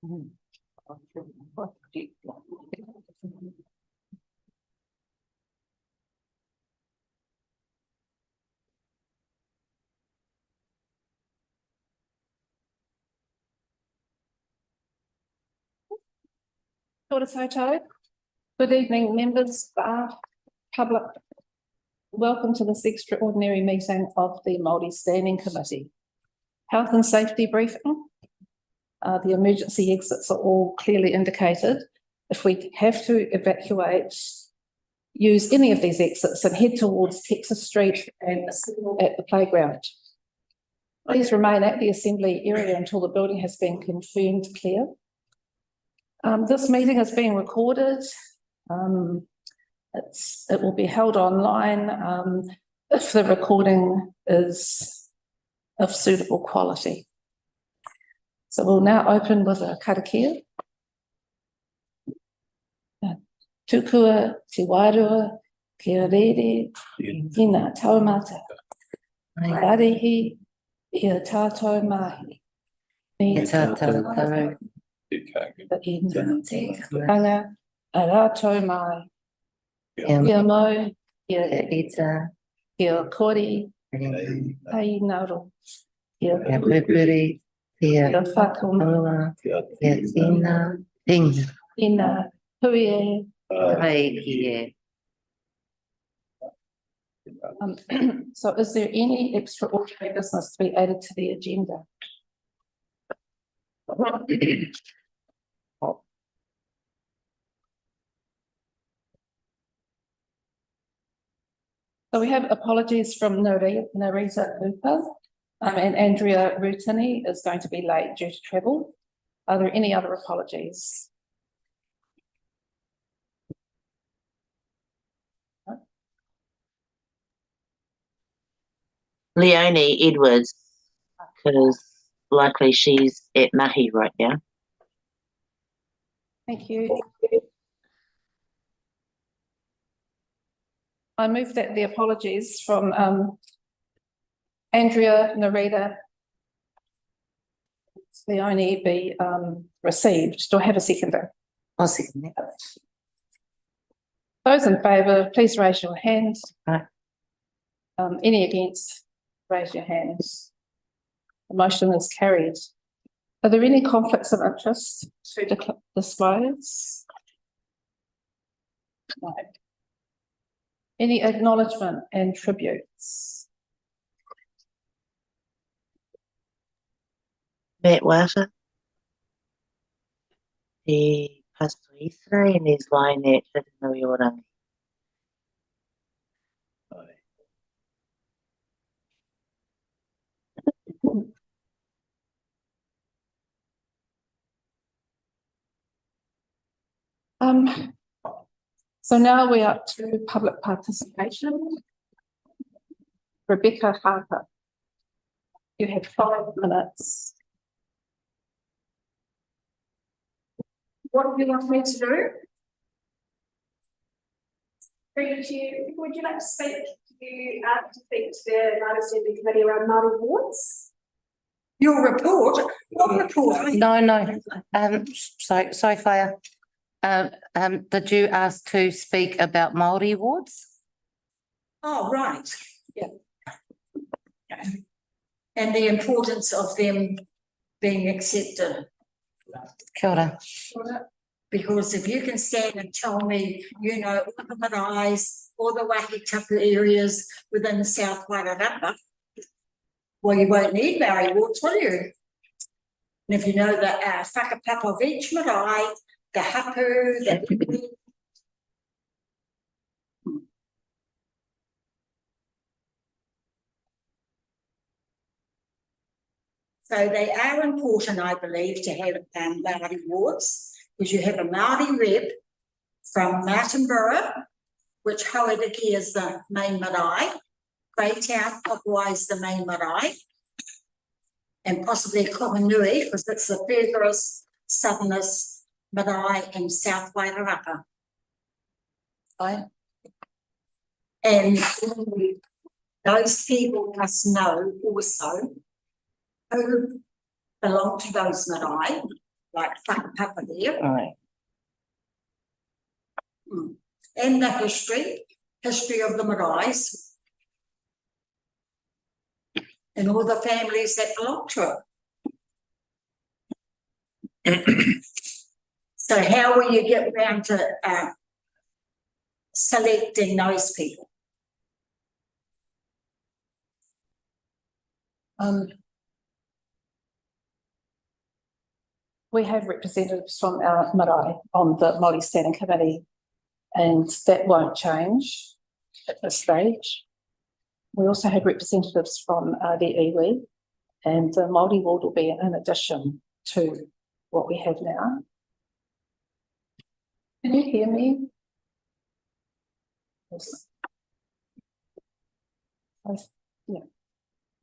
Kia ora koutou. Good evening, members, staff, public. Welcome to this extraordinary meeting of the Māori Standing Committee. Health and safety briefing. The emergency exits are all clearly indicated. If we have to evacuate, use any of these exits and head towards Texas Street and assemble at the playground. Please remain at the assembly area until the building has been confirmed clear. This meeting is being recorded. It will be held online if the recording is of suitable quality. So we'll now open with a karakia. Tukua, te wairua, kia rere, ina taumata. Arihi, ia tātou mahi. Ia tātou tau. Ina te kanga, a rātou mai. Ia mau, ia Ita, ia kori, hei naro. Ia pupuri, ia whakaunga, ia tina, ina hui e. kai ki e. So is there any extraordinary business to be added to the agenda? So we have apologies from Narita Hooper, and Andrea Rutini is going to be late due to travel. Are there any other apologies? Leonie Edwards, because likely she's at mahi right now. Thank you. I move that the apologies from Andrea, Narita, Leonie be received. Do I have a seconder? I'll second that. Those in favour, please raise your hands. Aye. Any against, raise your hands. The motion is carried. Are there any conflicts of interest to disclose? No. Any acknowledgement and tributes? Matt Wata. He passed away yesterday and he's lying at Hiranui Orangi. So now we're up to public participation. Rebecca Harper, you have 5 minutes. What do you want me to do? Would you like to speak to the Māori Standing Committee around Māori wards? Your report? What report? No. Sorry, Fire. Did you ask to speak about Māori wards? Oh, right. Yeah. And the importance of them being accepted. Kia ora. Because if you can stand and tell me, you know, all the maraes, all the Wahitapu areas within South Wairarapa, well, you won't need Māori wards, will you? And if you know the whakapapa of each marae, the hapu, the so they are important, I believe, to have Māori wards, because you have a Māori rep from Martinborough, which Hauariki is the main marae, Greytown, Papua is the main marae, and possibly Kohanui, because it's the furthest, southernest marae in South Wairarapa. Right? And those people must know also who belong to those marae, like whakapapa there, Aye. and the history of the maraes and all the families that belong to it. So how will you get around to selecting those people? We have representatives from our marae on the Māori Standing Committee, and that won't change at this stage. We also have representatives from the iwi, and the Māori ward will be in addition to what we have now. Can you hear me? Yes. Yeah.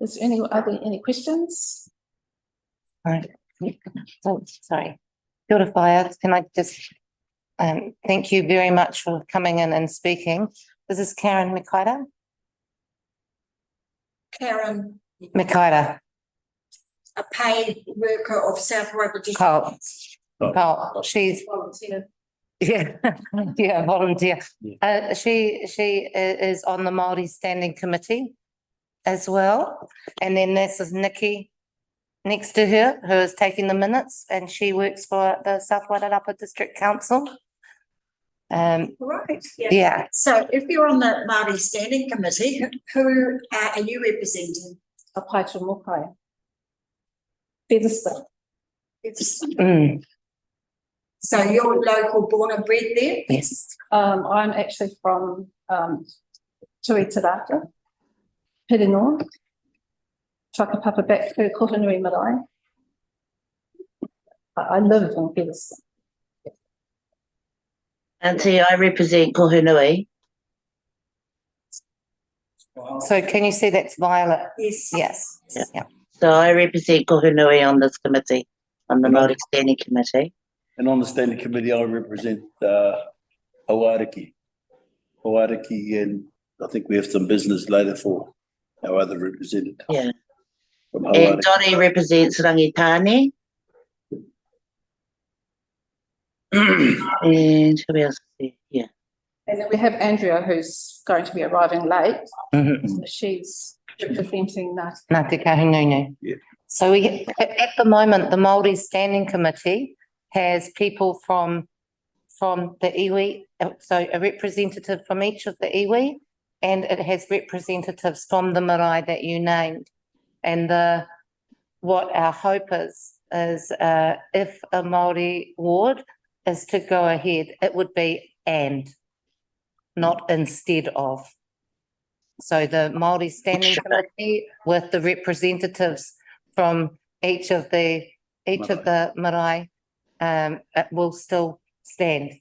Is there any questions? Right. Oh, sorry. Kia ora whaia. Can I just thank you very much for coming in and speaking. This is Karen Mikaira. Karen, Mikaira. a paid worker of South Roper District. Carl. She's Volunteer. yeah, yeah, volunteer. She is on the Māori Standing Committee as well. And then this is Nikki next to her, who is taking the minutes, and she works for the South Wairarapa District Council. Right, Yeah. So if you're on the Māori Standing Committee, who are you representing? A Paito Mokai. Featherstone. So you're local, born and bred there? Yes. I'm actually from Tui Taraka, Pirinoa, whakapapa back to Kohanui Marae. I live in Featherstone. Auntie, I represent Kohunui. So can you see that's Violet? Yes. Yes. Yeah. Yeah. So I represent Kohunui on this committee, on the Māori Standing Committee. And on the standing committee, I represent Hawariki, and I think we have some business later for our other representative. Yeah. From And Hawariki. Donnie represents Rangitane. And who else? Yeah. And then we have Andrea, who's going to be arriving late. Mm-hmm. She's representing that. Ngāti Kahungunu. Yeah. So at the moment, the Māori Standing Committee has people from the iwi, so a representative from each of the iwi, and it has representatives from the marae that you named. And what our hope is if a Māori ward is to go ahead, it would be and, not instead of. So the Māori Standing Committee with the representatives from each of the marae, it will still stand.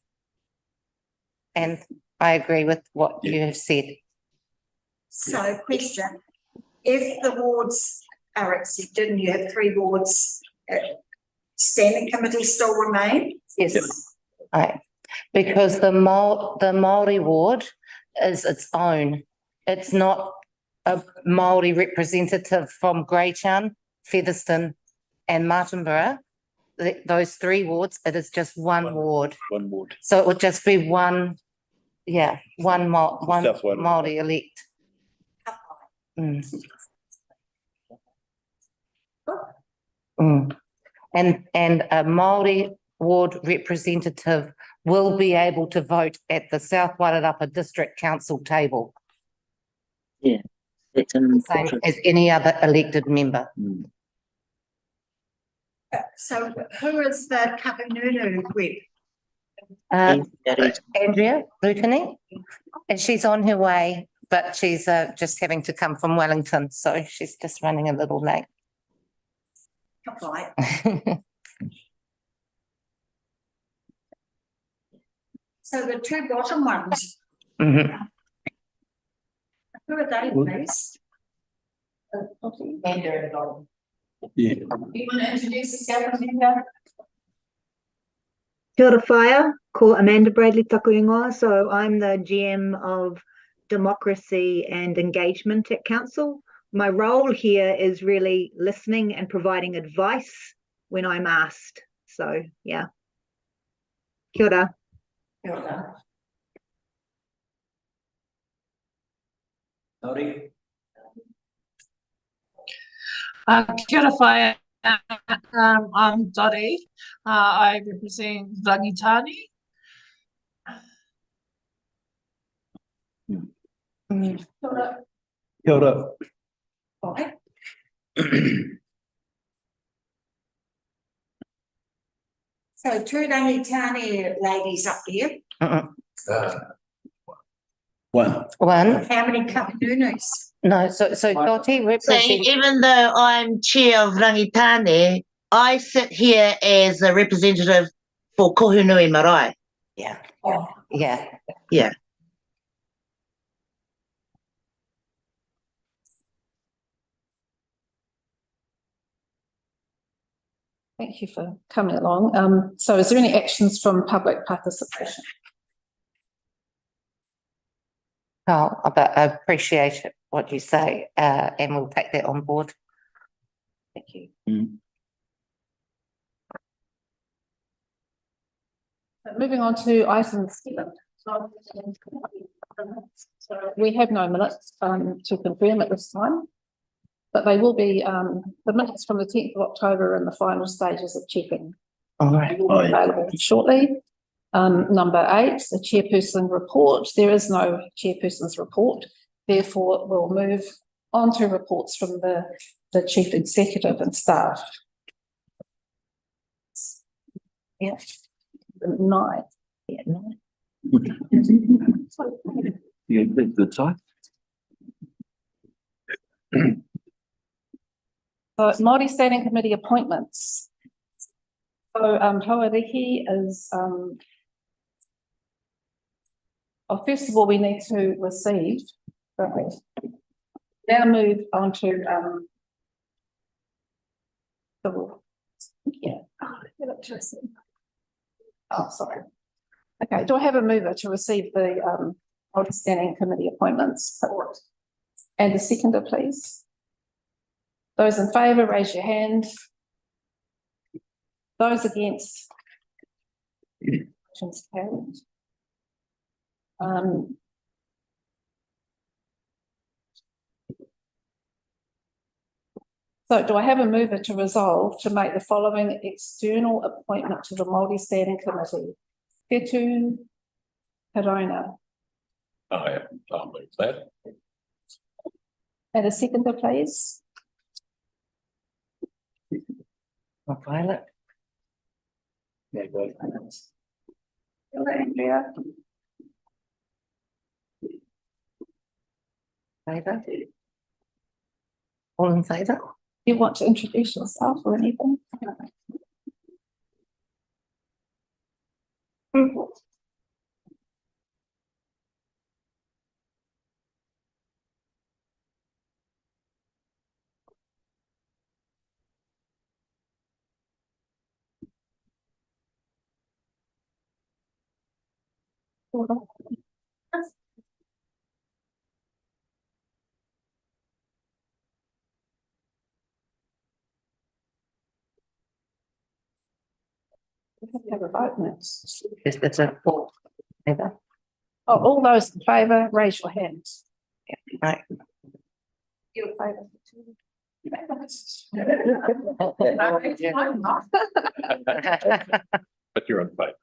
And I agree with what you have said. So question, if the wards are accepted and you have 3 wards, standing committee still remain? Yes. Right. Because the Māori ward is its own. It's not a Māori representative from Greytown, Featherstone and Martinborough. Those 3 wards, it is just one ward. One ward. So it would just be one South Wairarapa. Māori elect. And a Māori ward representative will be able to vote at the South Wairarapa District Council table, It's an same important. as any other elected member. So who is the Kahungunu rep? Andrea Rutini, and she's on her way, but she's just having to come from Wellington, so she's just running a little late. Right. So the 2 bottom ones, Mhm. who are they, please? Yeah. You want to introduce yourself, Amanda? Kia ora whaia, ko Amanda Bradley taku ingoa. So I'm the GM of Democracy and Engagement at Council. My role here is really listening and providing advice when I'm asked. So, yeah. Kia ora. Sorry. Kia ora whae. I'm Dottie. I represent Rangitani. Kia ora. So two Rangitane ladies up here. One. One, How many kapanunus? no, so Dottie So represents, even though I'm chair of Rangitane, I sit here as a representative for Kohunui Marae. yeah, Oh, yeah. Yeah. Thank you for coming along. So is there any actions from public participation? Oh, but I appreciate it, what you say, and we'll take that on board. Thank you. Moving on to item 7. So we have no minutes to confirm at this time, but they will be the minutes from the 10th of October in the final stages of checking. All right. They will be available shortly. Number 8, the chairperson report. There is no chairperson's report. Therefore, we'll move on to reports from the chief executive and staff. Yeah. 9. Yeah, 9. Yeah, good side. So Māori Standing Committee appointments. So Hauriki is first of all, we need to receive, don't we? Now move on to oh, sorry. Okay, do I have a mover to receive the Māori Standing Committee appointments? And a seconder, please. Those in favour, raise your hand. Those against? Motion's carried. So do I have a mover to resolve to make the following external appointment to the Māori Standing Committee? Whetu Hirona. I'll move that. And a seconder, please. Violet. Yeah, go ahead. Andrea. Favour? All in favour? You want to introduce yourself or anything? We have to have a vote next. It's a four. Favour? Oh, all those in favour, raise your hands. Right. You in favour? But you're on favour.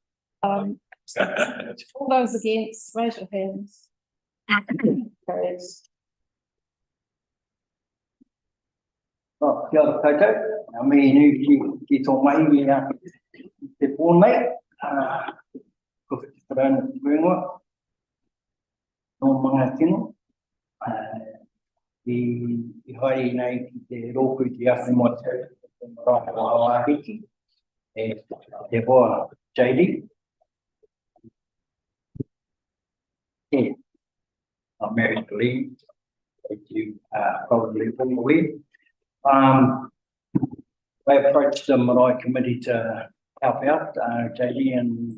All those against, raise your hands. Carries. Oh, kia ora koutou, me nu ki tō mai te pōnei, ko te whakauna te kuingoa, no mga tino, i haere nei ki te rōku te awhi mo te rāka Hawaii, te hoa JD. Yeah, I'm married to Lee, as you probably aware. I approached the Marae Committee to help out, JD, and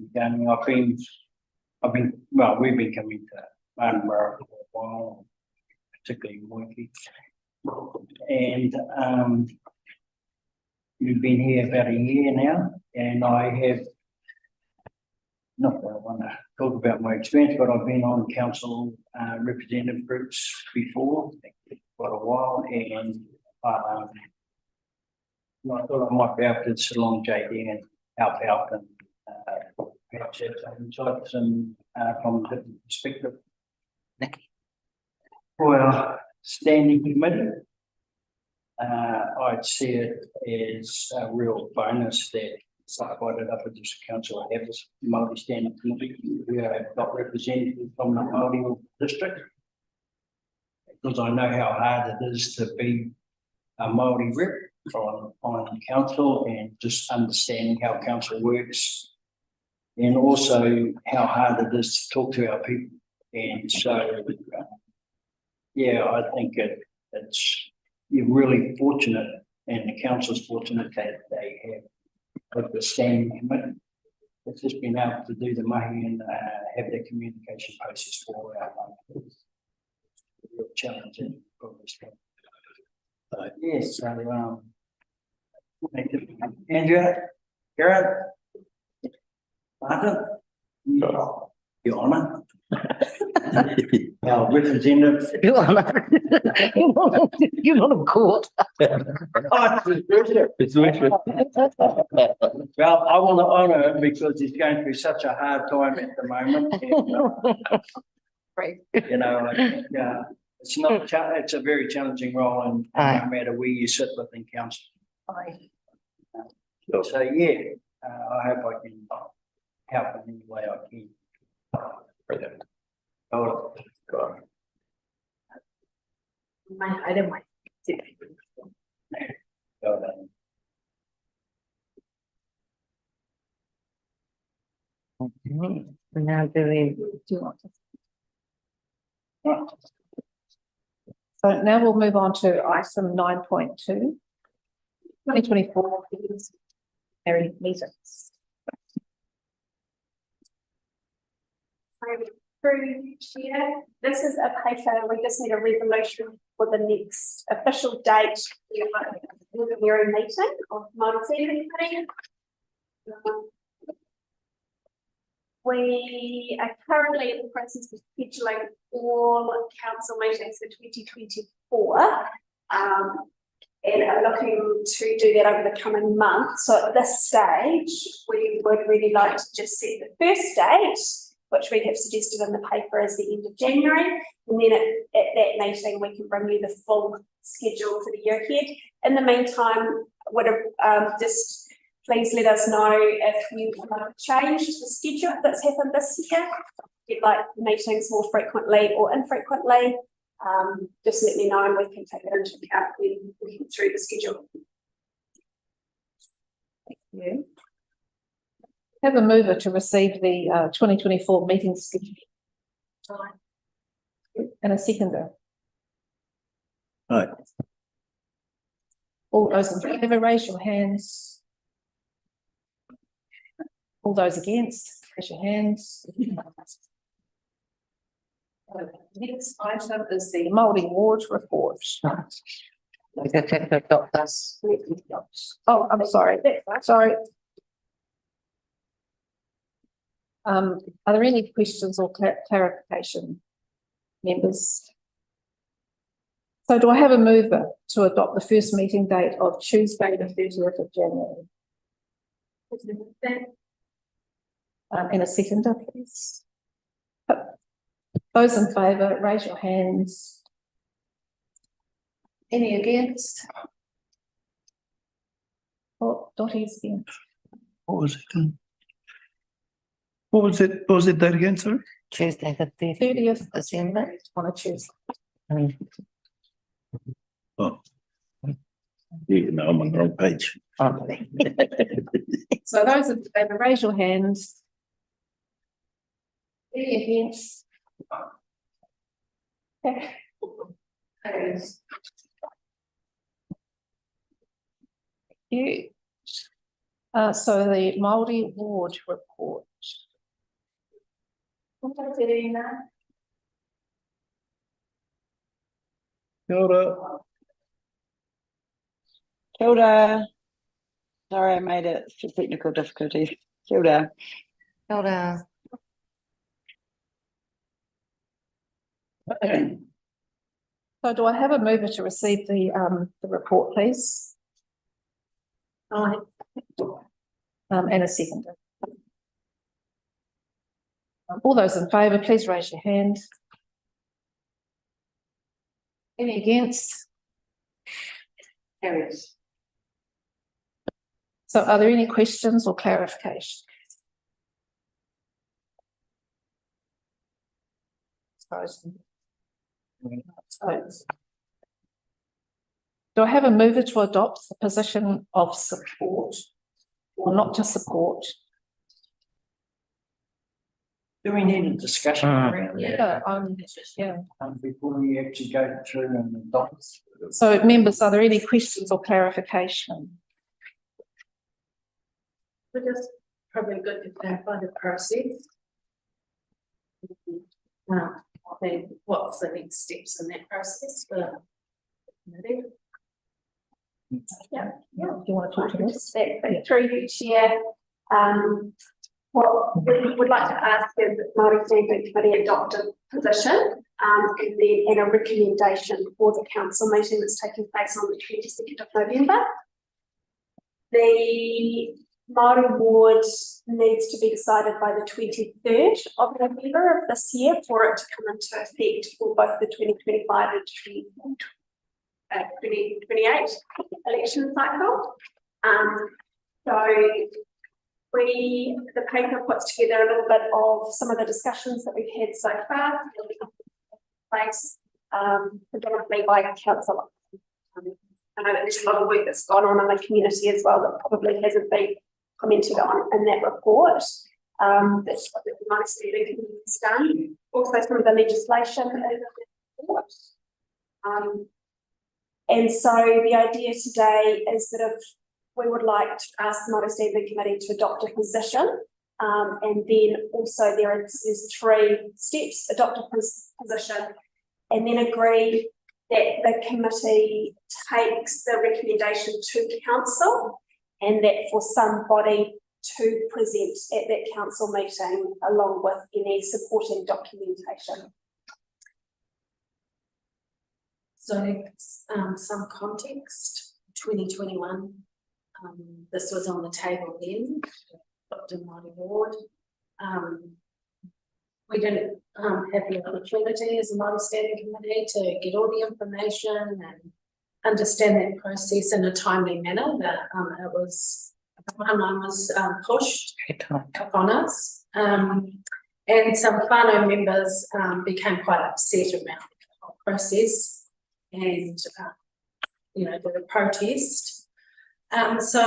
we've been coming to Martinborough for a while, particularly Moiki. And we've been here about a year now, And I have, not that I want to talk about my experience, but I've been on council representative groups before, quite a while, and I thought I might be able to sit along JD and help out and perhaps have some insights and from a different perspective. For our standing committee, I'd see it as a real bonus that divided up at this council have this Māori Standing Committee. We have got representatives from the Māori district, because I know how hard it is to be a Māori rep on council, and just understanding how council works, and also how hard it is to talk to our people. And so, yeah, I think you're really fortunate, and the council's fortunate that they have the standing committee. It's just been able to do the mahi and have the communication process for our real challenging progress. Yes, so Andrea, Garrett, Martin, Your Honour, our representative. Your Honour. You're not a court. Well, I want to honour him because he's going through such a hard time at the moment. And, you know, I think, it's not, it's a very challenging role, and no matter where you sit within council. So, yeah, I hope I can help in any way I can. Brilliant. Oh, God. I don't mind. Well done. Now do we? Do you want to? Right. So now we'll move on to item 9.2, 2024 meetings. Through Chair, this is a paper, we just need a resolution for the next official date for the Māori meeting of Māori Standing Committee. We are currently in the process of scheduling all council meetings for 2024 and are looking to do that over the coming months. So at this stage, we would really like to just set the first date, which we have suggested in the paper as the end of January. And then at that meeting, we can bring you the full schedule for the year ahead. In the meantime, would just please let us know if you want to change the schedule that's happened this year. If you'd like meetings more frequently or infrequently, just let me know and we can take it into account when we get through the schedule. Thank you. Have a mover to receive the 2024 meeting schedule. And a seconder. Right. All those in favour, raise your hands. All those against, raise your hands. Next item is the Māori Ward report. Oh, I'm sorry. Sorry. Are there any questions or clarification, members? So do I have a mover to adopt the first meeting date of Tuesday, the 30th of January? And a seconder, please. Those in favour, raise your hands. Any against? Oh, Dottie's against. What was it? What was it? What was it date again, sorry? Tuesday, the 30th of December. on a Tuesday. Oh. Yeah, no, I'm on the wrong page. So those in favour, raise your hands. Any against? Okay. Thank you. So the Māori Ward report. Kia ora. Kia ora. Sorry, I made it for technical difficulties. Kia ora. Kia ora. So do I have a mover to receive the report, please? Aye. And a seconder. All those in favour, please raise your hand. Any against? Carried. So are there any questions or clarifications? Do I have a mover to adopt the position of support or not to support? Do we need a discussion around that? Yeah. Before we actually go through and adopt? So members, are there any questions or clarification? We're just probably good to clarify the process. Then what's the next steps in that process for the committee? Yeah. Do you want to talk to this? Through you, Chair, what we would like to ask is that Māori Standing Committee adopt a position and a recommendation for the council meeting that's taking place on the 22nd of November. The Māori ward needs to be decided by the 23rd of November of this year for it to come into effect for both the 2025 and 2028 election cycle. So the paper puts together a little bit of some of the discussions that we've had so far, place predominantly by council. I know that there's a lot of work that's gone on in the community as well that probably hasn't been commented on in that report. That's what the Māori Standing Committee has done. Also, some of the legislation in the report. And so the idea today is that if we would like to ask the Māori Standing Committee to adopt a position, and then also there's 3 steps: adopt a position, and then agree that the committee takes the recommendation to council, and that for somebody to present at that council meeting along with any supporting documentation. So some context, 2021, this was on the table then, Dr. Māori Ward. We didn't have the opportunity as a Māori Standing Committee to get all the information and understand that process in a timely manner. That the timeline was pushed upon us, and some whānau members became quite upset around the whole process, and did a protest. So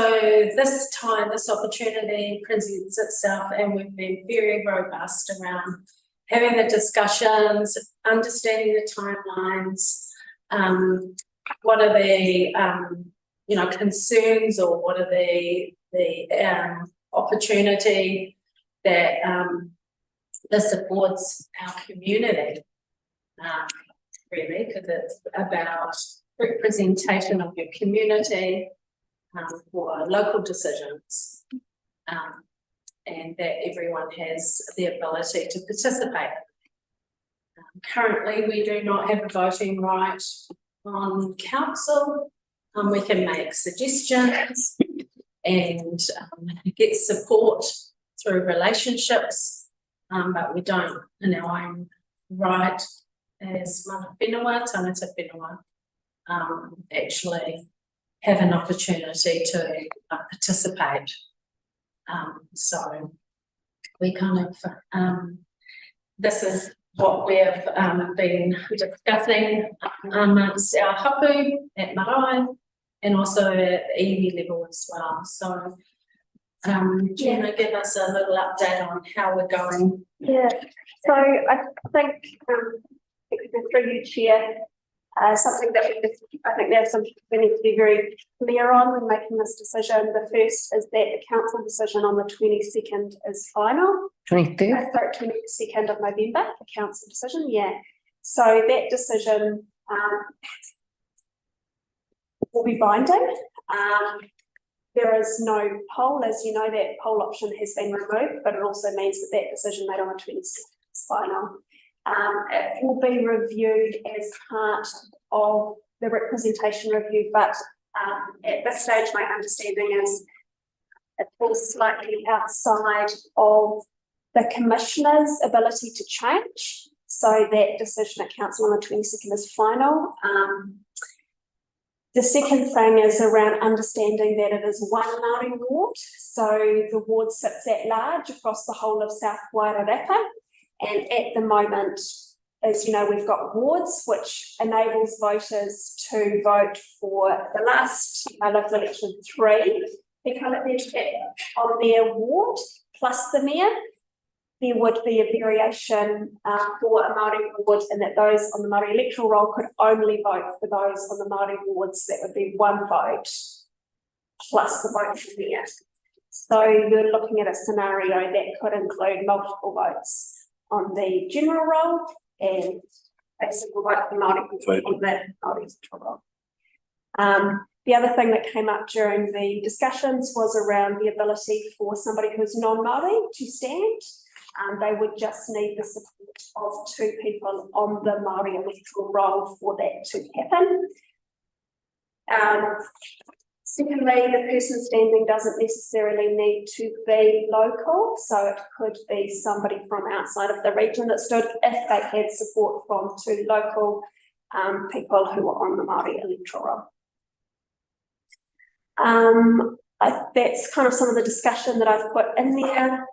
this time, this opportunity presents itself, and we've been very robust around having the discussions, understanding the timelines, what are the concerns, or what are the opportunity that this affords our community, really, because it's about representation of your community for local decisions, and that everyone has the ability to participate. Currently, we do not have a voting right on council. We can make suggestions and get support through relationships, but we don't, in our own right as mana whenua, tangata whenua, actually have an opportunity to participate. So we kind of, this is what we've been discussing amongst our hapu at Marae, and also at the iwi level as well. So do you want to give us a little update on how we're going? Yeah, so I think through you, Chair, something that I think there's something we need to be very clear on when making this decision. The first is that the council decision on the 22nd is final. 23rd? Sorry, 22nd of November, the council decision, yeah. So that decision will be binding. there is no poll. As you know, that poll option has been removed, but it also means that that decision made on the 22nd is final. It will be reviewed as part of the representation review, but at this stage, my understanding is it falls slightly outside of the Commissioner's ability to change. So that decision at Council on the 22nd is final. The second thing is around understanding that it is one Māori ward. So the ward sits at large across the whole of South Wairarapa. And at the moment, as you know, we've got wards, which enables voters to vote for the last local election 3 become on their ward, plus the mayor. There would be a variation for a Māori ward, and that those on the Māori electoral roll could only vote for those on the Māori wards. That would be 1 vote plus the vote for the mayor. So you're looking at a scenario that could include multiple votes on the general roll and a single vote for Māori on the Māori electoral roll. The other thing that came up during the discussions was around the ability for somebody who's non-Māori to stand. They would just need the support of 2 people on the Māori electoral roll for that to happen. Secondly, the person standing doesn't necessarily need to be local, so it could be somebody from outside of the region that stood if they had support from 2 local people who were on the Māori electoral roll. That's kind of some of the discussion that I've put in there.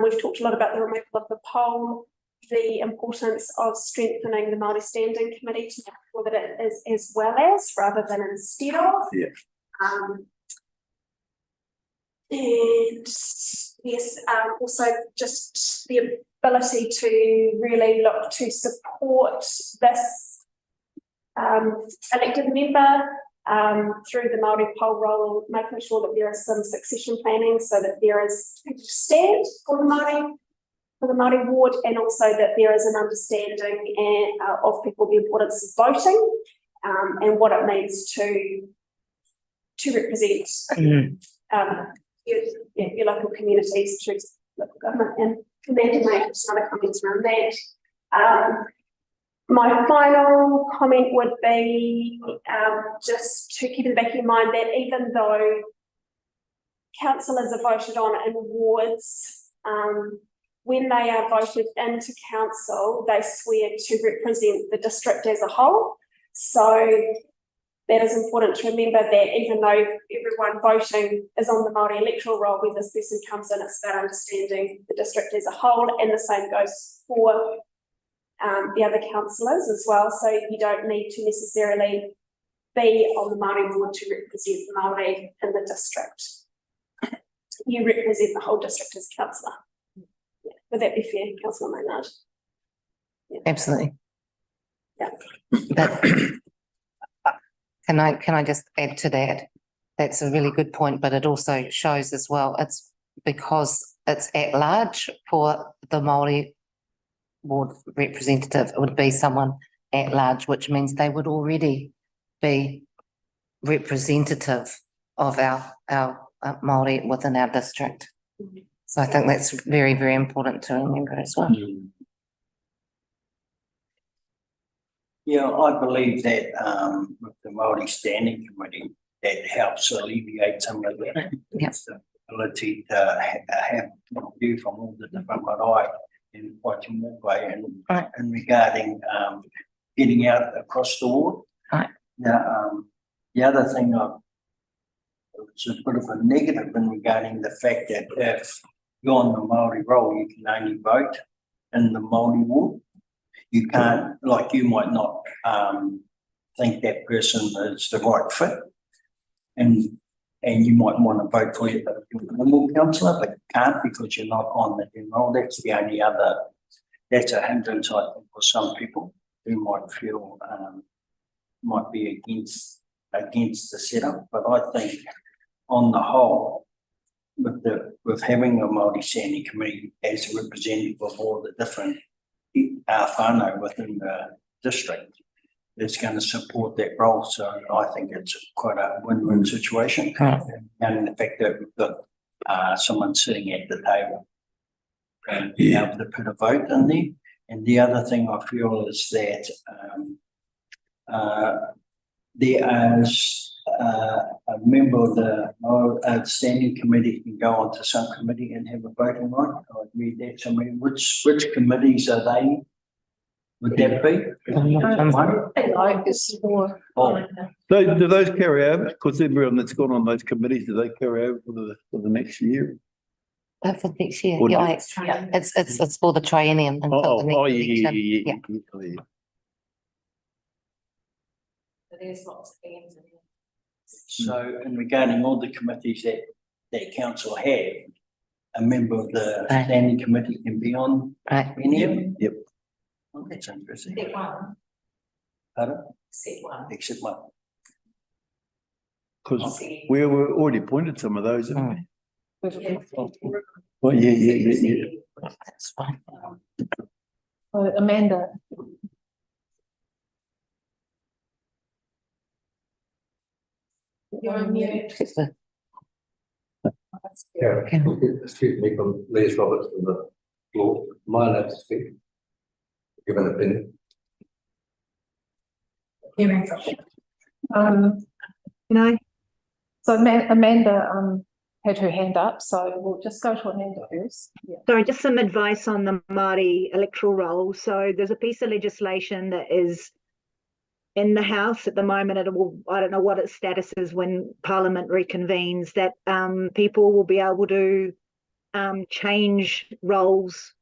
We've talked a lot about the removal of the poll, the importance of strengthening the Māori Standing Committee to make sure that it is as well as rather than instead of. Yeah. And yes, also just the ability to really look to support this elected member through the Māori poll roll, making sure that there is some succession planning so that there is people to stand for the Māori ward, and also that there is an understanding of people the importance of voting and what it means to represent your local communities through local government. And Amanda made some other comments around that. My final comment would be just to keep in the back of your mind that even though councillors are voted on in wards, when they are voted into council, they swear to represent the district as a whole. So that is important to remember, that even though everyone voting is on the Māori electoral roll, when this person comes in, it's about understanding the district as a whole, and the same goes for the other councillors as well. So you don't need to necessarily be on the Māori ward to represent the Māori in the district. You represent the whole district as councillor. Yeah. Would that be fair, Councillor Maynard? Yeah. Absolutely. Yeah. But can I just add to that? That's a really good point, but it also shows as well, it's because it's at large for the Māori ward representative, it would be someone at large, which means they would already be representative of our Māori within our district. So I think that's very, very important to remember as well. Yeah, I believe that with the Māori Standing Committee, that helps alleviate some of the ability to have a view from all the different marae in Waitemata and regarding getting out across the ward. Right. Now, the other thing it's a bit of a negative in regarding the fact that if you're on the Māori roll, you can only vote in the Māori ward. You can't, like you might not think that person is the right fit, and you might want to vote for your normal councillor, but you can't because you're not on the general. That's the only other, that's a hindrance, I think, for some people who might feel might be against the setup. But I think on the whole, with having a Māori Standing Committee as a representative of all the different whānau within the district, is going to support that role. So I think it's quite a win-win situation. And the fact that we've got someone sitting at the table and being able to put a vote in there. And the other thing I feel is that there is a member of the standing committee can go onto some committee and have a voting right. I'd read that to me. Which committees are they? Would that be? Like this for. So do those carry over? Because everyone that's gone on those committees, do they carry over for the next year? For next year, Or do- yeah, it's for the triennium until the next election. Yeah. There's lots of hands in here. So in regarding all the committees that council have, a member of the standing committee can be on Right. any of them? Yep. Oh, that's interesting. Except one, Pardon? except one. Except one. Because we were already appointed some of those, haven't we? Yeah. Well, yeah. That's fine. So Amanda. You're on mute. Yeah, excuse me, from Les Roberts from the floor. Am I allowed to speak? Give an opinion. Can I? So Amanda had her hand up, so we'll just go to Amanda first. Yeah. Sorry, just some advice on the Māori electoral roll. So there's a piece of legislation that is in the House at the moment. It will, I don't know what its status is when Parliament reconvenes, that people will be able to change roles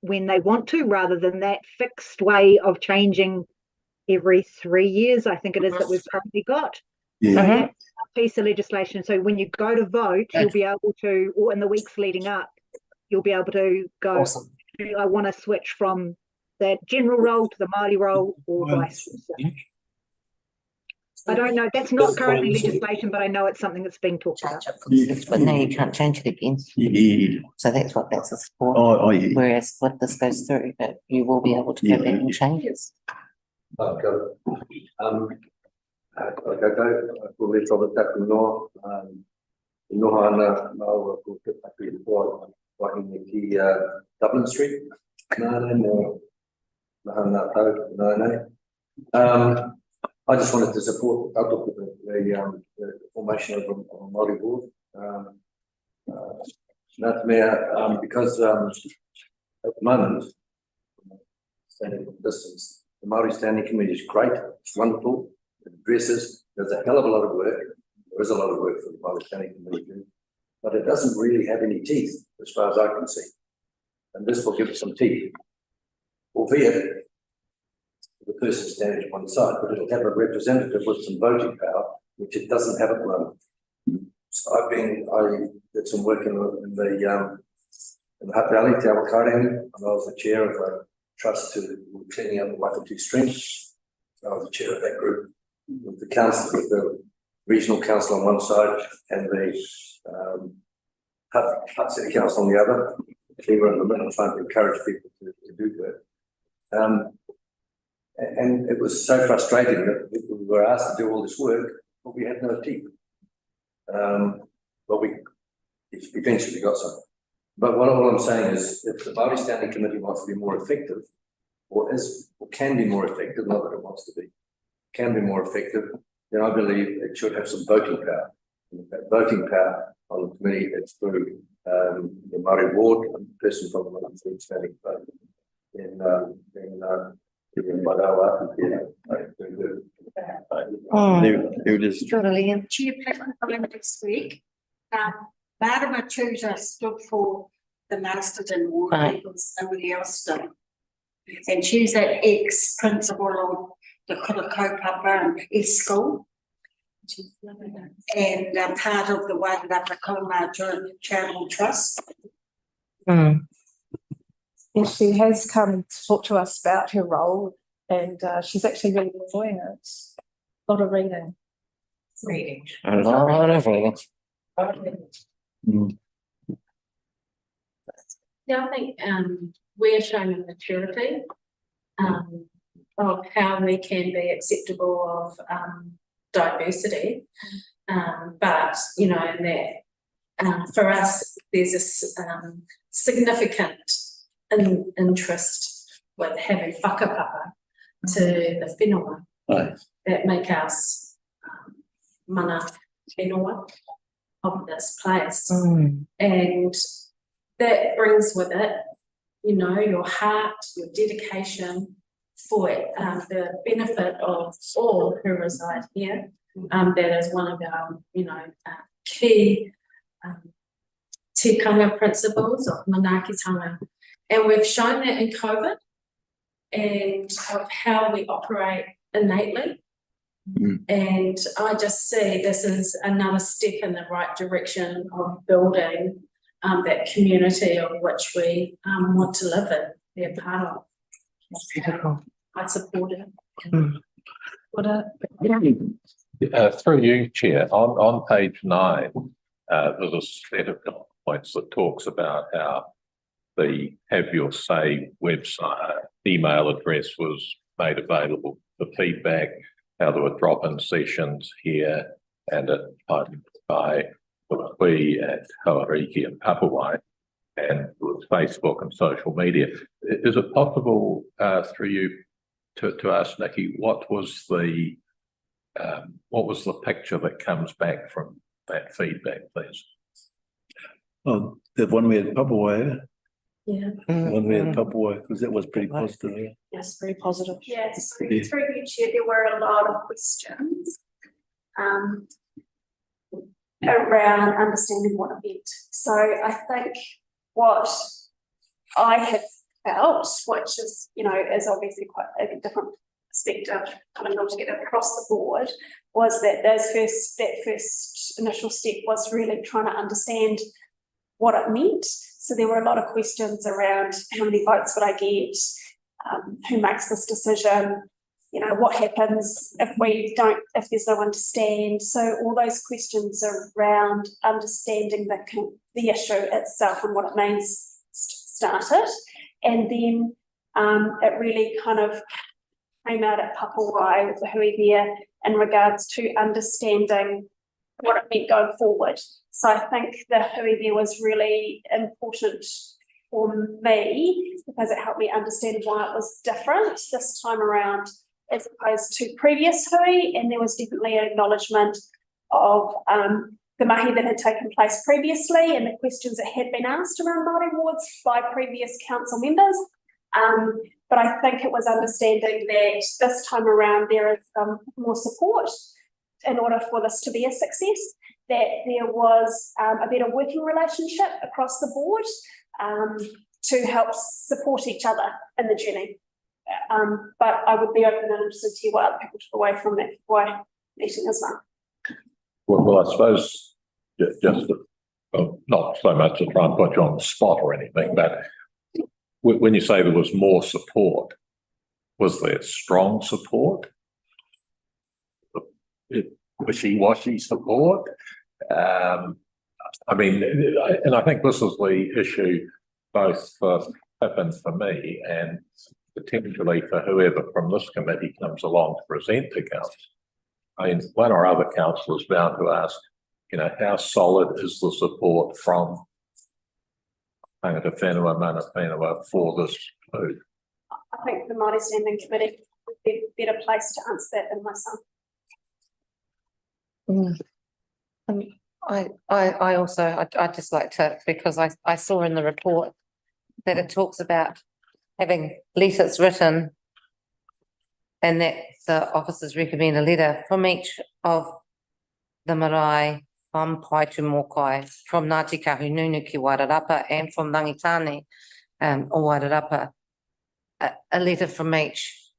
when they want to, rather than that fixed way of changing every 3 years, I think it is, that we've currently got. Yeah. So that's a piece of legislation. So when you go to vote, you'll be able to, or in the weeks leading up, you'll be able to go, Awesome. I want to switch from that general role to the Māori role, or vice versa. I don't know, that's not currently legislation, but I know it's something that's being talked about. But now you can't change it again. Yeah. So that's what that's for. Oh, yeah. Whereas if this goes through, that you will be able to go back and change it. Okay. Ko Les Roberts taku noa. Noha ana nao ko te taki poa wahine ki Dublin Street. Nāne no nahana tau nāne. I just wanted to support the formation of a Māori board. Because at the moment, standing from distance, the Māori Standing Committee is great, it's wonderful, it addresses, there's a hell of a lot of work, there is a lot of work for the Māori Standing Committee, but it doesn't really have any teeth, as far as I can see. And this will give it some teeth, albeit the person standing on one side, but it'll have a representative with some voting power, which it doesn't have at the moment. So I did some work in the Hutt Valley, Te Awa Karengi, and I was the chair of a trust to cleaning up the Waikato Stream. So I was the chair of that group with the council, with the regional council on one side and the Hutt City Council on the other. We were in the middle trying to encourage people to do that. And it was so frustrating that we were asked to do all this work, but we had no team. But we eventually got some. But all I'm saying is, if the Māori Standing Committee wants to be more effective, or can be more effective, not that it wants to be, can be more effective, then I believe it should have some voting power. And if that voting power on the committee, it's through the Māori ward, and the person from the Māori Standing Committee. There it is. Totally. Chairperson next week, Madam Matuta stood for the Masterton ward, Right. because somebody else did. And she's an ex-principal of the Kaupapa and East School. And part of the Wairarapa Kaumā Charitable Trust. Yes, she has come to talk to us about her role, and she's actually really enjoying it. A lot of reading. A lot of reading. Yeah, I think we're showing a maturity. of how we can be acceptable of diversity. But, you know, and that for us, there's a significant interest with having whakapapa to the whenua Right. that make us mana whenua of this place. And that brings with it, you know, your heart, your dedication for the benefit of all who reside here. That is one of our, you know, key tikanga principles of manaakitanga. And we've shown that in COVID and of how we operate innately. And I just see this as another step in the right direction of building that community of which we want to live in, be a part of. That's beautiful. I support it. Through you, Chair, on page 9, there's a set of points that talks about how the Have Your Say website email address was made available for feedback, how there were drop-in sessions here and at by we at Hauriki and Papawai, and with Facebook and social media. Is it possible through you to ask Nikki what was the picture that comes back from that feedback, please? Oh, the one we had Papawai, Yeah. one we had Papawai, because that was pretty positive. Yeah. Yes, very positive. Yes, Yeah. Through you, Chair, there were a lot of questions around understanding what it meant. So I think what I have felt, which is, you know, is obviously quite a different perspective coming all together across the board, was that that first initial step was really trying to understand what it meant. So there were a lot of questions around how many votes would I get, who makes this decision, you know, what happens if there's no one to stand. So all those questions around understanding the issue itself and what it means started. And then it really kind of came out at Papawai with the hui there in regards to understanding what it meant going forward. So I think the hui there was really important for me because it helped me understand why it was different this time around as opposed to previous hui, and there was definitely an acknowledgement of the mahi that had taken place previously and the questions that had been asked around Māori wards by previous council members. But I think it was understanding that this time around there is more support in order for this to be a success, that there was a better working relationship across the board to help support each other in the journey. But I would be open and interested to hear what other people took away from that meeting as well. Well, I suppose just not so much to try and put you on the spot or anything, but when you say there was more support, was there strong support? Wishy-washy support? I mean, and I think this is the issue both for Pip and for me, and potentially for whoever from this committee comes along to present to council. I mean, one or other council is bound to ask, you know, how solid is the support from tangata whenua, mana whenua for this move? I think the Māori Standing Committee would be a better place to answer that than myself. I also, I'd just like to, because I saw in the report that it talks about having letters written and that the officers recommend a letter from each of the marae, from Paetumokai, from Ngāti Kahununu ki Wairarapa and from Rangitane o Wairarapa, a letter from each,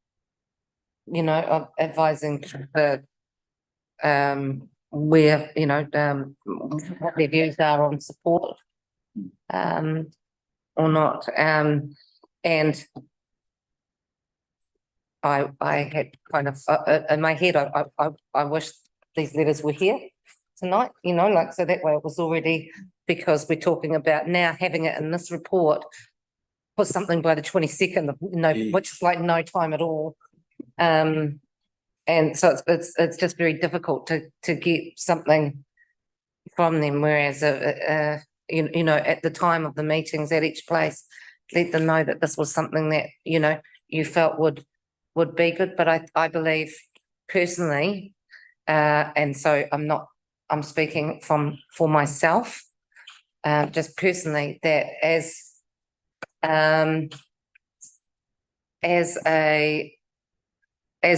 you know, of advising the where, you know, what their views are on support or not. And I had kind of in my head, I wish these letters were here tonight, you know, like, so that way it was already, because we're talking about now having it in this report for something by the 22nd, which is like no time at all. And so it's just very difficult to get something from them, whereas you know, at the time of the meetings at each place, let them know that this was something that, you know, you felt would be good. But I believe personally, and so I'm speaking for myself, just personally, that as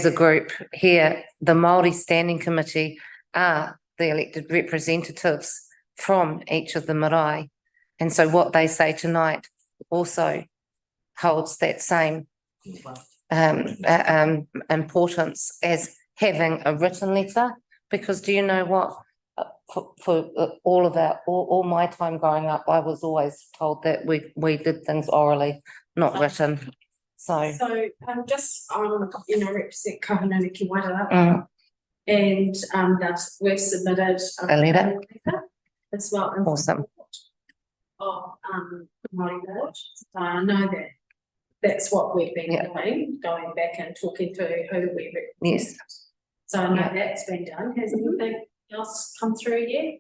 a group here, the Māori Standing Committee are the elected representatives from each of the marae. And so what they say tonight also holds that same importance as having a written letter, because do you know what? For all my time growing up, I was always told that we did things orally, not written. So just you know, represent Kahana Ki Wairarapa, and we've submitted a letter as well. Awesome. Of Māori village. So I know that that's what we've been doing, going back and talking to who we represent. Yes. So I know that's been done. Has anything else come through yet?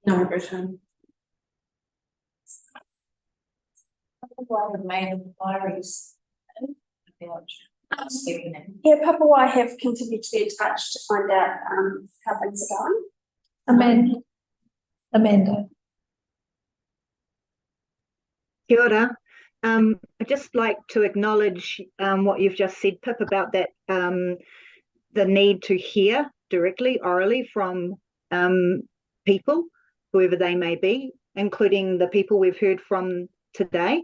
No, Britain. Made inquiries. Yeah, Papua have continued to be in touch to find out how things are going. Amanda. Kia ora. I'd just like to acknowledge what you've just said, Pip, about that the need to hear directly, orally from people, whoever they may be, including the people we've heard from today.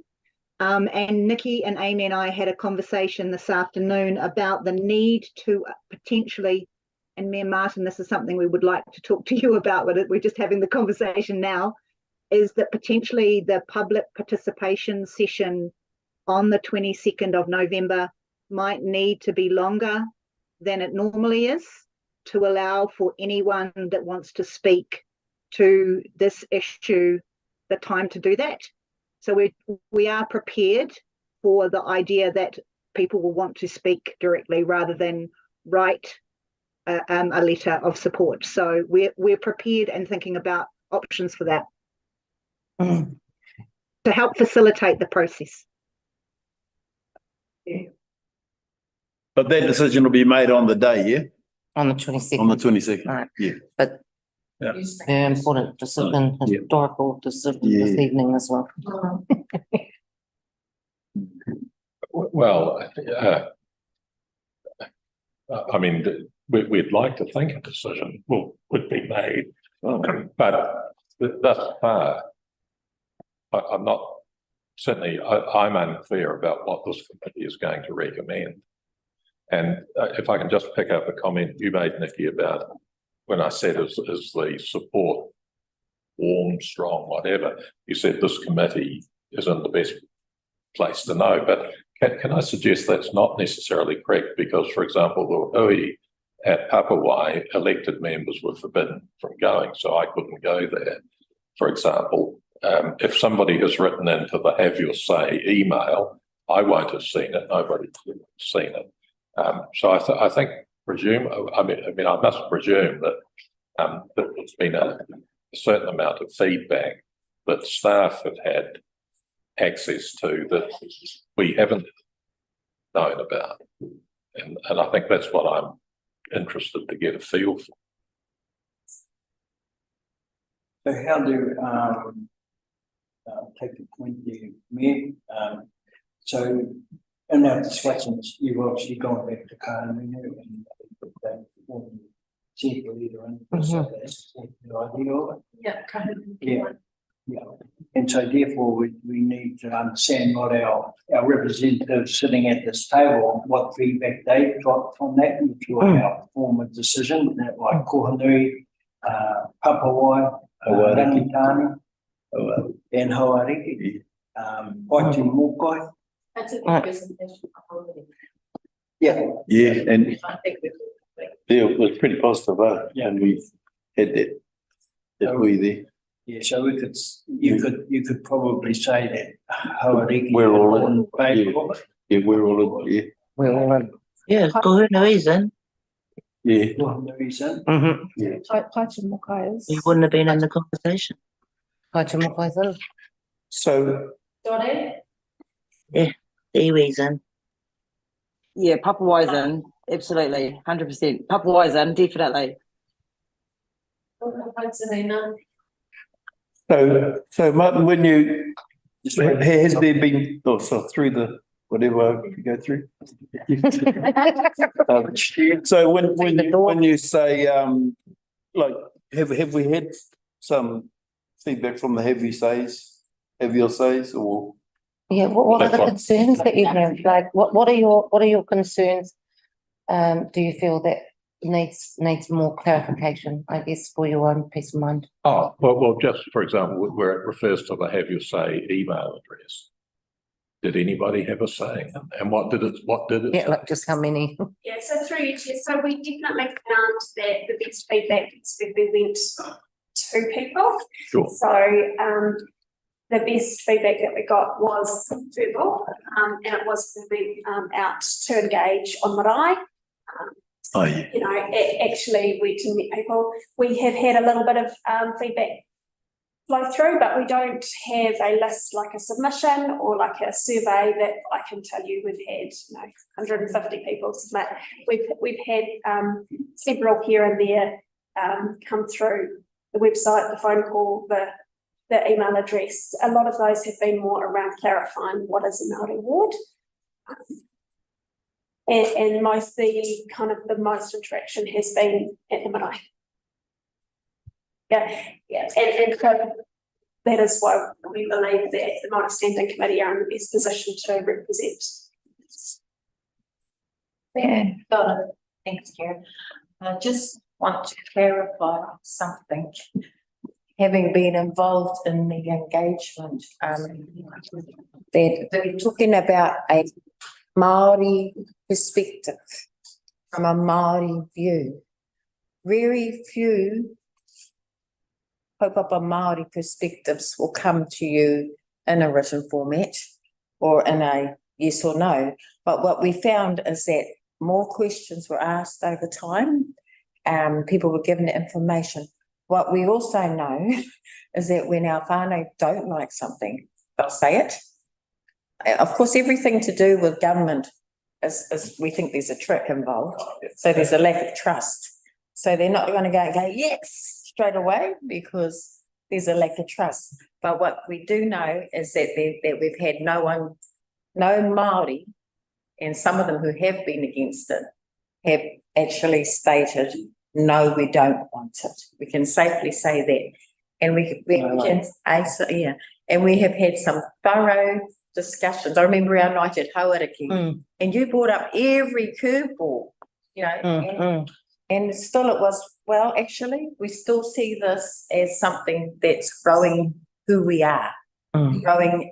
And Nikki and Amy and I had a conversation this afternoon about the need to potentially, and me and Martin, this is something we would like to talk to you about, but we're just having the conversation now, is that potentially the public participation session on the 22nd of November might need to be longer than it normally is, to allow for anyone that wants to speak to this issue the time to do that. So we are prepared for the idea that people will want to speak directly rather than write a letter of support. So we're prepared and thinking about options for that to help facilitate the process. But that decision will be made on the day, yeah? On the 22nd. On the 22nd. Right. Yeah. But yeah. Very important decision, historical decision this evening as well. Well, I mean, we'd like to think a decision would be made, but thus far, I'm not, certainly I'm unclear about what this committee is going to recommend. And if I can just pick up a comment you made, Nikki, about when I said is the support warm, strong, whatever, you said this committee is in the best place to know, but can I suggest that's not necessarily correct? Because, for example, the Hui at Papawai, elected members were forbidden from going, so I couldn't go there. For example, if somebody has written into the Have Your Say email, I won't have seen it, nobody has seen it. So I think, I must presume that there's been a certain amount of feedback that staff have had access to that we haven't known about. And I think that's what I'm interested to get a feel for. So how do, take the point there, Mayor, so in our discussions, you've obviously gone back to Kāinga and said the leader in, so that's the idea of it. Yeah, Yeah. And so therefore we need to understand what our representatives sitting at this table, what feedback they've got from that, which will help form a decision, that like Kohanui, Papawai, Rangitani, and Hawariki, Waitu Mokai. That's a good presentation already. Yeah. Yeah, and it was pretty positive, and we had that we there. Yeah, so you could probably say that Hawariki we're all in favour of it. Yeah, we're all in, yeah. We're all in. Yeah, Kohunui then. Yeah, Well, no reason. yeah. Paitimokai You is. wouldn't have been in the conversation. So, Dottie? The iwi's in. Yeah, Papa Wisen, absolutely, 100%. Papa Wisen, definitely. so Martin, when you, has there been, oh, so through the, whatever you go through? So when you say, like, have we had some feedback from the have your says, or? Yeah, what are the concerns that you have? Like, what are your concerns? Do you feel that needs more clarification, I guess, for your own peace of mind? Oh, well, just for example, where it refers to the have your say email address. Did anybody have a say? And what did it Yeah, say? like just how many? Yeah, so through you, Chair, so we definitely found that the best feedback is if we went to people. Sure. So the best feedback that we got was verbal, and it was moving out to engage on marae. Oh, yeah. You know, actually went to meet people. We have had a little bit of feedback flow through, but we don't have a list like a submission or like a survey that I can tell you we've had, 150 people submit. We've had several here and there come through the website, the phone call, the email address. A lot of those have been more around clarifying what is a Māori ward. And the most interaction has been at the marae. Yeah, and so that is why we believe that the Māori Standing Committee are in the best position to represent. Yeah, got it. Thanks, Karen. I just want to clarify something. Having been involved in the engagement, that we're talking about a Māori perspective from a Māori view. Very few kaupapa Māori perspectives will come to you in a written format or in a yes or no. But what we found is that more questions were asked over time. People were given information. What we also know is that when our whānau don't like something, they'll say it. Of course, everything to do with government is we think there's a trick involved. So there's a lack of trust. So they're not going to go yes straight away because there's a lack of trust. But what we do know is that we've had no Māori, and some of them who have been against it have actually stated, no, we don't want it. We can safely say that. And and we have had some thorough discussions. I remember our night at Hauariki, and you brought up every curveball, and still it was, well, actually, we still see this as something that's growing who we are,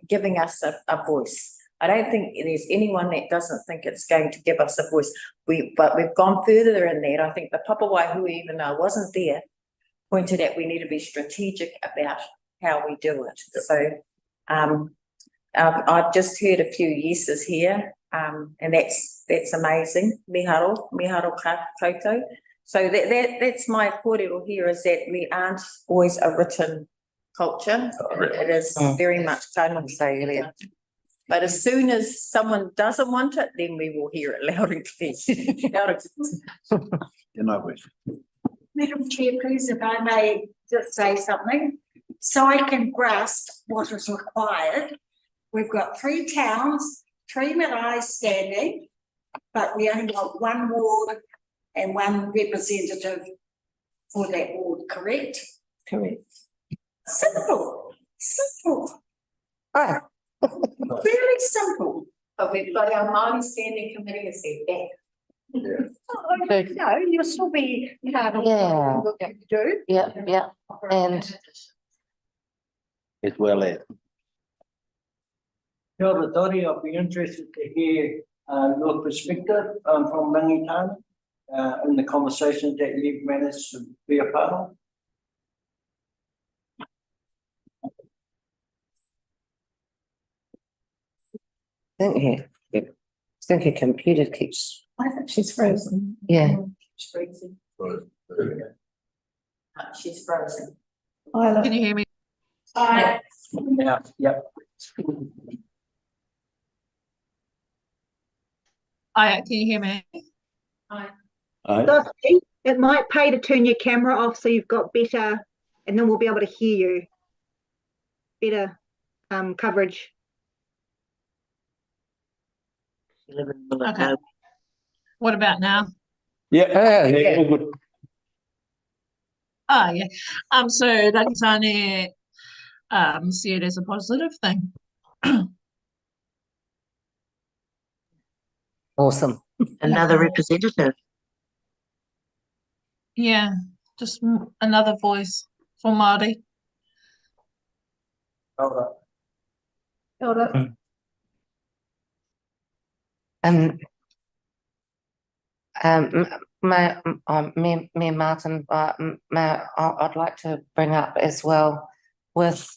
giving us a voice. I don't think there's anyone that doesn't think it's going to give us a voice. But we've gone further in that. I think the Papawai, who even though I wasn't there, pointed out we need to be strategic about how we do it. So I've just heard a few yeses here, and that's amazing. Miharo koutou. So that's my kōrero here, is that we aren't always a written culture. It is very much tainga say earlier. But as soon as someone doesn't want it, then we will hear it loud and clear. Madam Chair, please, if I may just say something, so I can grasp what is required. We've got 3 towns, 3 marae standing, but we only got 1 ward and 1 representative for that ward, correct? Correct. Simple. Really simple. But we've got our Māori Standing Committee has said that. No, you'll still be, Yeah. what you do. Yeah. And As well as. Kia ora, Dottie, I'll be interested to hear your perspective from Rangitani in the conversations that you've managed to be a part of. think her computer keeps, I think she's frozen. yeah. She's freezing. She's frozen. Can you hear me? Yeah, yep. Can you hear me? Aye. Dusty, it might pay to turn your camera off so you've got better, and then we'll be able to hear you. Better coverage. Okay. What about now? Yeah, yeah, all good. Oh, yeah. So Rangitane see it as a positive thing. Awesome. Another representative. Yeah, just another voice for Māori. Me and Martin, I'd like to bring up as well with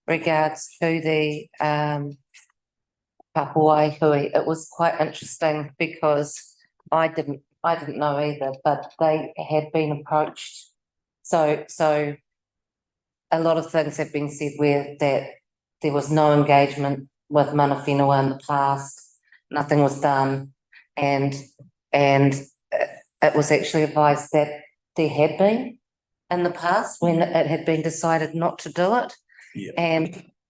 regards to the Hawaii hui. It was quite interesting because I didn't know either, but they had been approached. So a lot of things have been said where that there was no engagement with mana whenua in the past, nothing was done, and it was actually advised that there had been in the past when it had been decided not to do it. Yeah.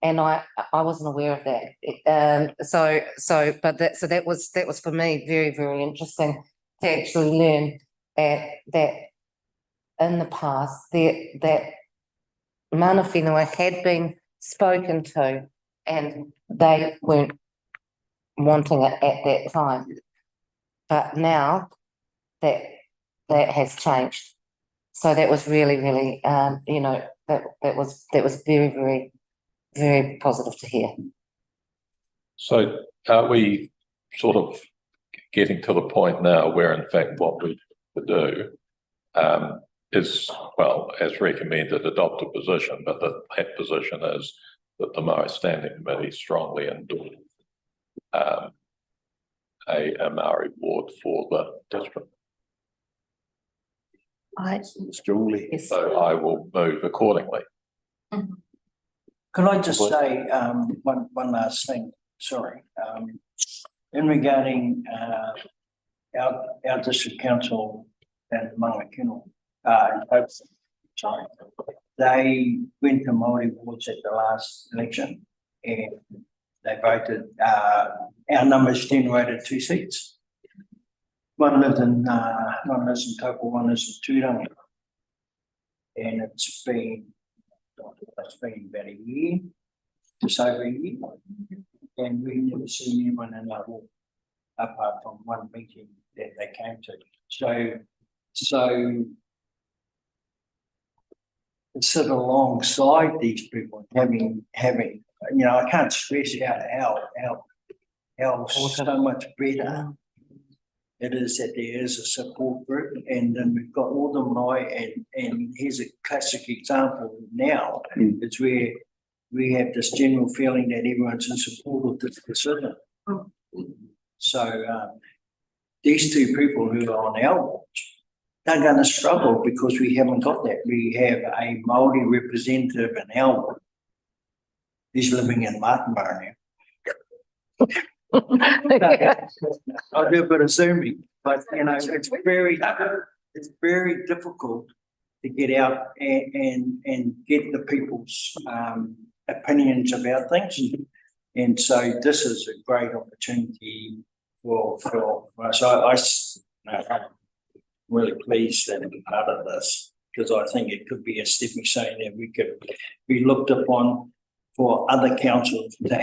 And I wasn't aware of that. That was for me very, very interesting to actually learn that in the past that mana whenua had been spoken to and they weren't wanting it at that time. But now that has changed. So that was really, really that was very, very, very positive to hear. So are we sort of getting to the point now where in fact what we do is, well, as recommended, adopt a position, but that position is that the Māori Standing Committee strongly endorse a Māori ward for the district? Strongly. So I will move accordingly. Could I just say one last thing? Sorry. In regarding our district council and Mangakino, sorry, they went to Māori wards at the last election and they voted. Our numbers generated 2 seats. One lives in Taupo, one lives in Turangi. And it's been about a year, just over a year. And we've never seen anyone in our ward apart from one meeting that they came to. So to sit alongside these people, having I can't stress out how so much better it is that there is a support group, and then we've got all the Māori, and here's a classic example now. It's where we have this general feeling that everyone's in support of this decision. So these two people who are on our watch, they're going to struggle because we haven't got that. We have a Māori representative in our ward. He's living in Martinborough now. I do a bit of zooming, but it's very difficult to get out and get the people's opinions about things, and so this is a great opportunity for us. I'm really pleased that I'm part of this because I think it could be a stepping stone that we could be looked upon for other councils to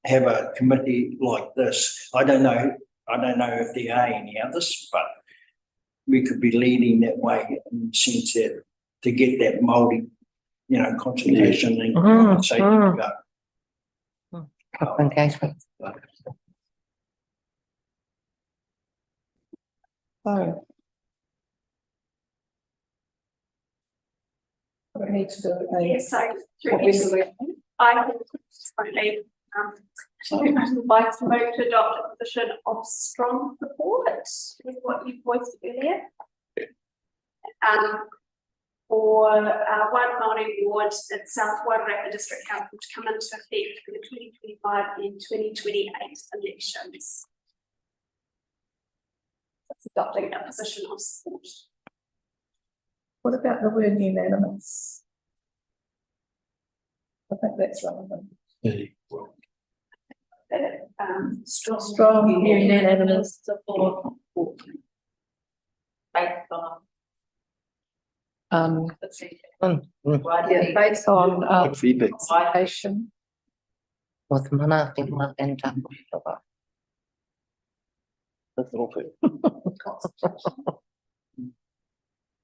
have a committee like this. I don't know if there are any others, but we could be leading that way in the sense that to get that Māori, consultation and conversation to go. Engagement. So we need to do Yeah, so through resolution. I think it's only I'd like to move to adopt a position of strong support with what you voiced earlier. For one Māori ward at South Wairarapa District Council to come into effect for the 2025 and 2028 elections. That's adopting a position of support. What about the word unanimous? I think that's relevant. Strong unanimous support. Based on, Yeah, based on, Good feedback. citation. With mana and That's all fair.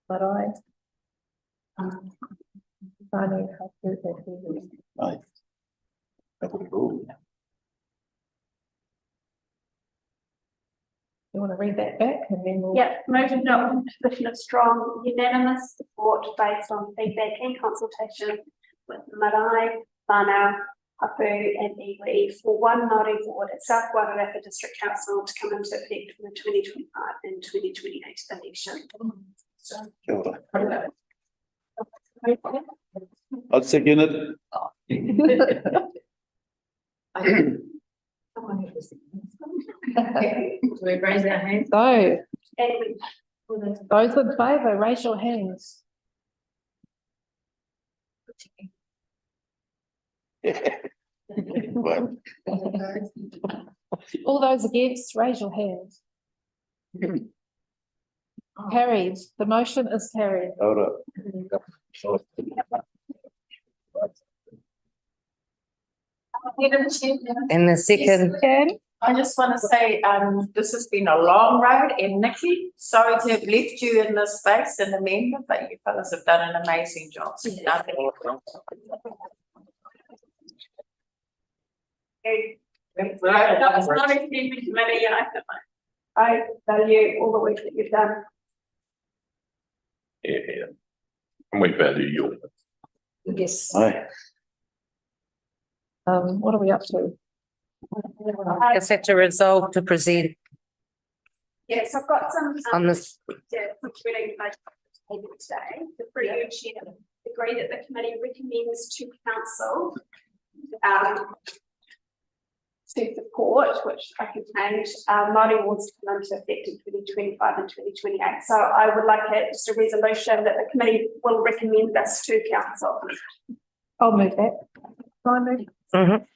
But I know how to do that. Aye. That would rule. You want to read that back and then we'll. Yeah, move to adopt a position of strong unanimous support based on feedback and consultation with the marae, whānau, hapu and iwi for one Māori ward at South Wairarapa District Council to come into effect for the 2025 and 2028 election. Kia ora. I'd second it. we raise our hands. So, And those in favour, raise your hands. Well, All those against, raise your hands. Carried, the motion is carried. hold up. and the second, I just want to say, this has been a long road, and Nikki, sorry to have left you in this space and Amanda, but you fellas have done an amazing job. So nothing wrong. It's not a human committee, and I value all the work that you've done. Yeah. And we value you. Yes. Aye. What are we up to? I guess have to resolve to present Yes, I've got some. on this. Yeah, which we're going to table today. The Free Chair agree that the committee recommends to council to support, which I can change, Māori wards to come into effect in 2025 and 2028. So I would like just a resolution that the committee will recommend this to council. I'll move that. I move. Mhm.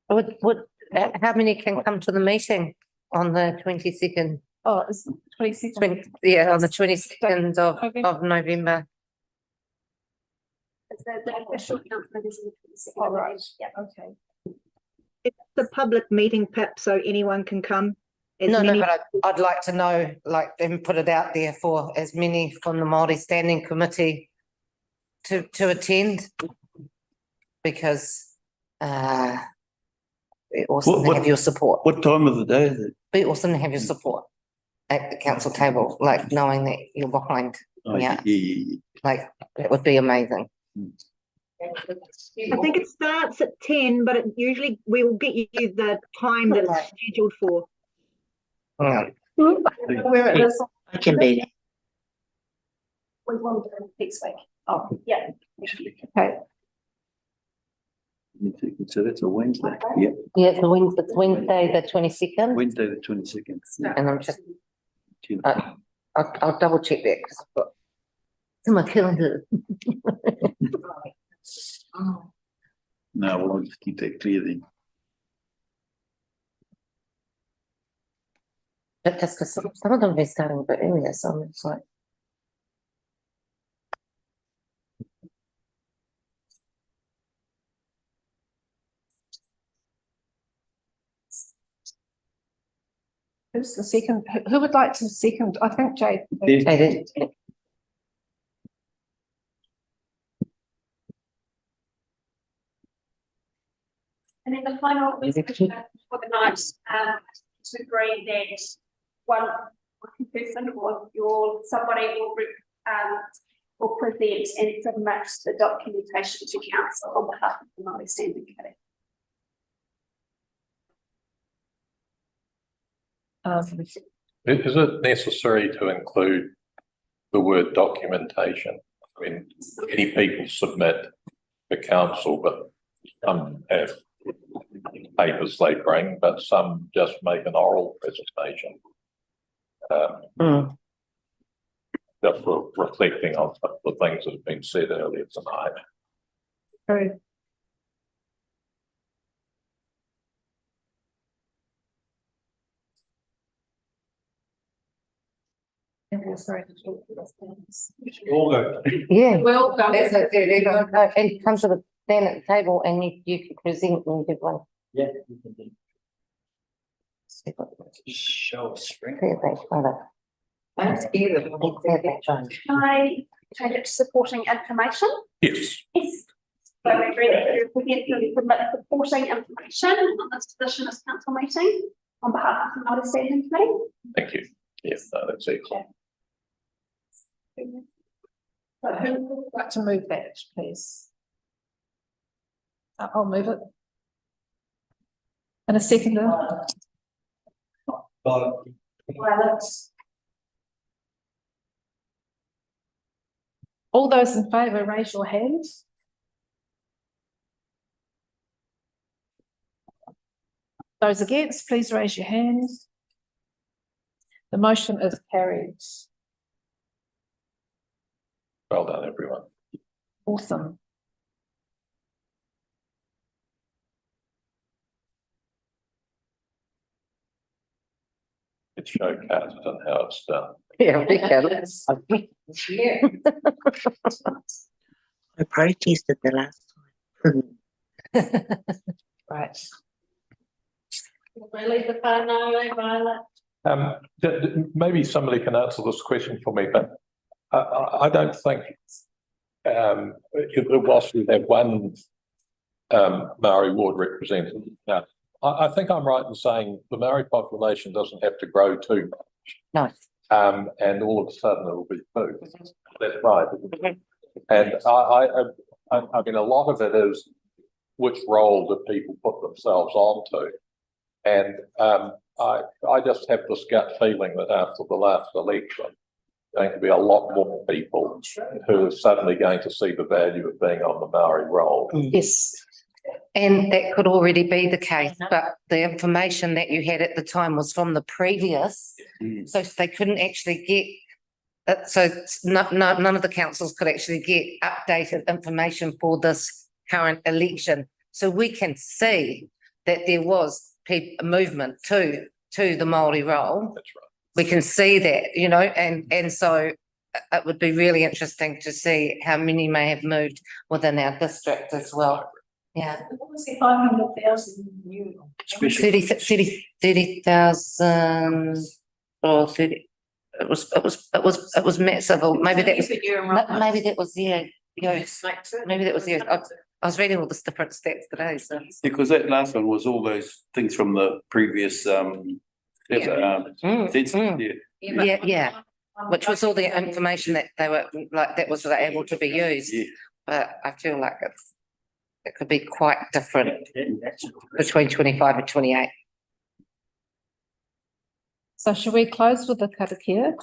How many can come to the meeting on the 22nd? Oh, it's 26th. Yeah, on the 22nd Okay. of November. It's the official council is in the 22nd. All right. Yeah. Okay. It's a public meeting, Pip, so anyone can come. As No, many- but I'd like to know, like, and put it out there for as many from the Māori Standing Committee to attend. Because we awesome to have your support. What time of the day is it? Be awesome to have your support at the council table, like knowing that you're behind. Oh, Yeah. yeah. Like, it would be amazing. I think it starts at 10, but we will get you the time that it's scheduled for. Yeah. Where it is. I can be there. We will do it next week. Oh, Yeah. okay. So that's a Wednesday. Yeah, Yeah, it's Wednesday, the 22nd, Wednesday, the 22nd. and I'm just, I'll double check that because I've got it's in my calendar. No, well, I'll just keep that clear then. But that's because some of them are starting a bit earlier, so I'm just like. Who's the second? Who would like to second? I think Jade. Yeah. I did. And then the final resolution for the night, to agree that one person or somebody will present and submit the documentation to council on behalf of the Māori Standing Committee. Is it necessary to include the word documentation? I mean, many people submit to council, but some have papers they bring, but some just make an oral presentation. Just reflecting on the things that have been said earlier tonight. True. Yeah. Well, go. That's it, and come to the stand at the table and you can present and give one. Yeah. Show strength. That's either. Can I change it to supporting information? Yes. Yes. So we're ready to present and submit supporting information on this position as council meeting on behalf of the Māori Standing Committee. Thank you. Yes, no, that's excellent. So who would like to move that, please? I'll move it. And a seconder? Violet. All those in favour, raise your hand. Those against, please raise your hand. The motion is carried. Well done, everyone. Awesome. It's showcased and how it's done. Yeah, we can. I protested the last time. Right. Really, the whānau, Violet? Maybe somebody can answer this question for me, but I don't think, whilst we have one Māori ward representative, now, I think I'm right in saying the Māori population doesn't have to grow too much. No. And all of a sudden it'll be two. That's right. And I mean, a lot of it is which role do people put themselves onto? And I just have this gut feeling that after the last election, going to be a lot more people who are suddenly going to see the value of being on the Māori roll. Yes. And that could already be the case, but the information that you had at the time was from the previous, so they couldn't actually get, so none of the councils could actually get updated information for this current election. So we can see that there was a movement to the Māori role. That's right. We can see that, you know, and so it would be really interesting to see how many may have moved within our district as well. Yeah. What was the 500,000 new? 30,000 or 30. It was massive. Or maybe that was maybe that was maybe that was I was reading all this different stats today. So Because that last one was all those things from the previous yeah. Which was all the information that they were like that was able to be used. Yeah. But I feel like it could be quite different between 25 and 28. So should we close with the karakia?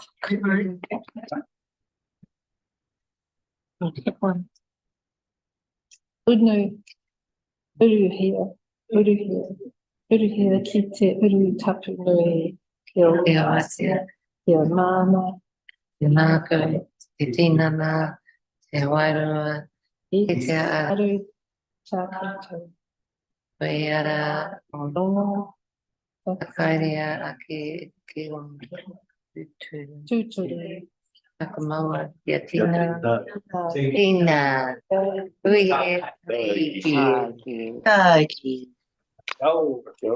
Unu, uruhia, ki te uru tapu nui, kia mana, Te mako, te tinana, te wairua, i te te a aru tātou. Waiara, Rongo, Whakairea ake ki tūturu, Whakamaua, kia tina, tina, uihe, uihe. Taki. Oh, go.